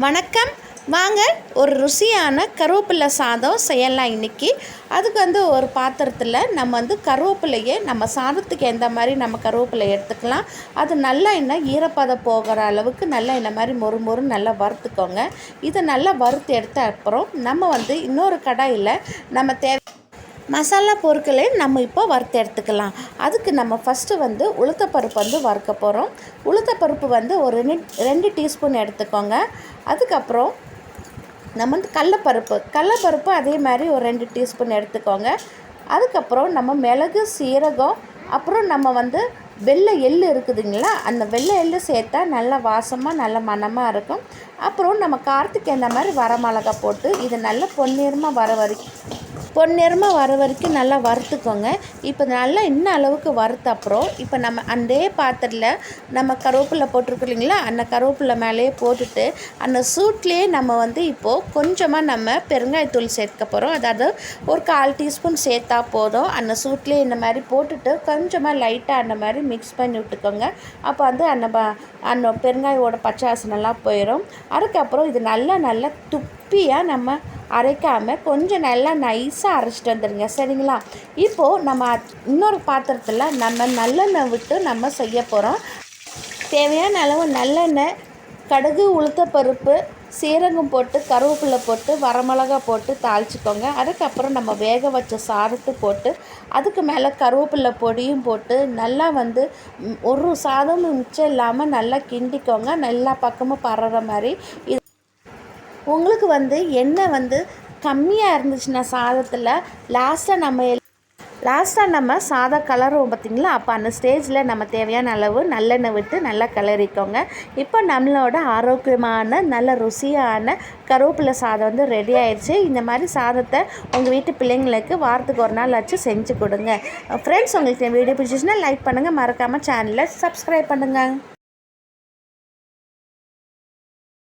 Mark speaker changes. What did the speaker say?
Speaker 1: வணக்கம். வாங்க ஒரு ருசியான கருவேப்பிலை சாதம் செய்யலாம் இன்றைக்கி. அதுக்கு ஒரு பாத்திரத்தில் நம்ம கருவேப்பிலையை நம்ம சாதத்துக்கு எந்த மாதிரி நம்ம கருவேப்பிலை எடுத்துக்கலாம். அது நல்லா இன்னும் ஈரப்பதம் போகிற அளவுக்கு நல்லா இந்த மாதிரி மொறு நல்லா வறுத்துக்கோங்க. இதை நல்லா வறுத்து எடுத்த அப்புறம் நம்ம இன்னொரு கடாயில் நம்ம மசாலா பொருட்களை நம்ம இப்போ வறுத்து எடுத்துக்கலாம். அதுக்கு நம்ம ஃபஸ்ட்டு உளுத்தப்பருப்பு வறுக்க போகிறோம். உளுத்தப்பருப்பு ஒரு 2 டீஸ்பூன் எடுத்துக்கோங்க. அதுக்கப்புறம் நம்ம கடலப்பருப்பு அதே மாதிரி ஒரு 2 டீஸ்பூன் எடுத்துக்கோங்க. அதுக்கப்புறம் நம்ம மிளகு, சீரகம், அப்புறம் நம்ம வெள்ளை எள்ளு இருக்குதுங்களா, அந்த வெள்ளை எள்ளு சேர்த்தா நல்லா வாசமாக நல்ல மணமாக இருக்கும். அப்புறம் நம்ம காரத்துக்கு இந்த மாதிரி வரமிளகா போட்டு இதை நல்லா பொன்னிறமாக வர வரைக்கும் நல்லா வறுத்துக்கோங்க. இப்போ நல்லா இன்னும் அளவுக்கு வறுத்த அப்புறம் இப்போ நம்ம அதே பாத்திரத்தில் நம்ம கருவேப்பிலை போட்டிருக்கு இல்லைங்களா, அந்த கருவேப்பிலை மேலேயே போட்டுட்டு அந்த சூட்லேயே நம்ம இப்போது கொஞ்சமாக நம்ம பெருங்காயத்தூள் சேர்க்க போகிறோம். அதாவது ஒரு 1/4 டீஸ்பூன் சேர்த்தா போதும். அந்த சூட்லேயே இந்த மாதிரி போட்டுட்டு கொஞ்சமாக லைட்டாக அந்த மாதிரி மிக்ஸ் பண்ணி விட்டுக்கோங்க. அப்போ அந்த பெருங்காயோட பச்சை வாசனைலாம் போயிடும். அதுக்கப்புறம் இது நல்லா துப்பியாக நம்ம அரைக்காமல் கொஞ்சம் நல்லா நைஸாக அரைச்சிட்டு வந்துடுங்க, சரிங்களா. இப்போது நம்ம இன்னொரு பாத்திரத்தில் நம்ம நல்லெண்ணெய் விட்டு நம்ம செய்ய போகிறோம். தேவையான அளவு நல்லெண்ணெய், கடுகு, உளுத்தப்பருப்பு, சீரகம் போட்டு கருவேப்பிலை போட்டு வரமிளகா போட்டு தாளிச்சிக்கோங்க. அதுக்கப்புறம் நம்ம வேக வச்ச சாதத்தை போட்டு அதுக்கு மேலே கருவேப்பிலை பொடியும் போட்டு நல்லா ஒரு சாதமும் மிச்சம் இல்லாமல் நல்லா கிண்டிக்கோங்க. எல்லா பக்கமும் பரற மாதிரி. உங்களுக்கு எண்ணெய் கம்மியாக இருந்துச்சுன்னா சாதத்தில் லாஸ்ட்டாக நம்ம சாதம் கலருவோம் பார்த்திங்களா, அப்போ அந்த ஸ்டேஜில் நம்ம தேவையான அளவு நல்லெண்ணெய் விட்டு நல்லா கிளறிக்கோங்க. இப்போ நம்மளோட ஆரோக்கியமான நல்ல ருசியான கருவேப்பிலை சாதம் ரெடி ஆயிடுச்சு. இந்த மாதிரி சாதத்தை உங்கள் வீட்டு பிள்ளைங்களுக்கு வாரத்துக்கு ஒரு நாள் வச்சு செஞ்சு கொடுங்க. ஃப்ரெண்ட்ஸ், உங்களுக்கு வீடியோ பிடிச்சிச்சுன்னா லைக் பண்ணுங்கள், மறக்காமல் சேனலை சப்ஸ்கிரைப் பண்ணுங்கள்.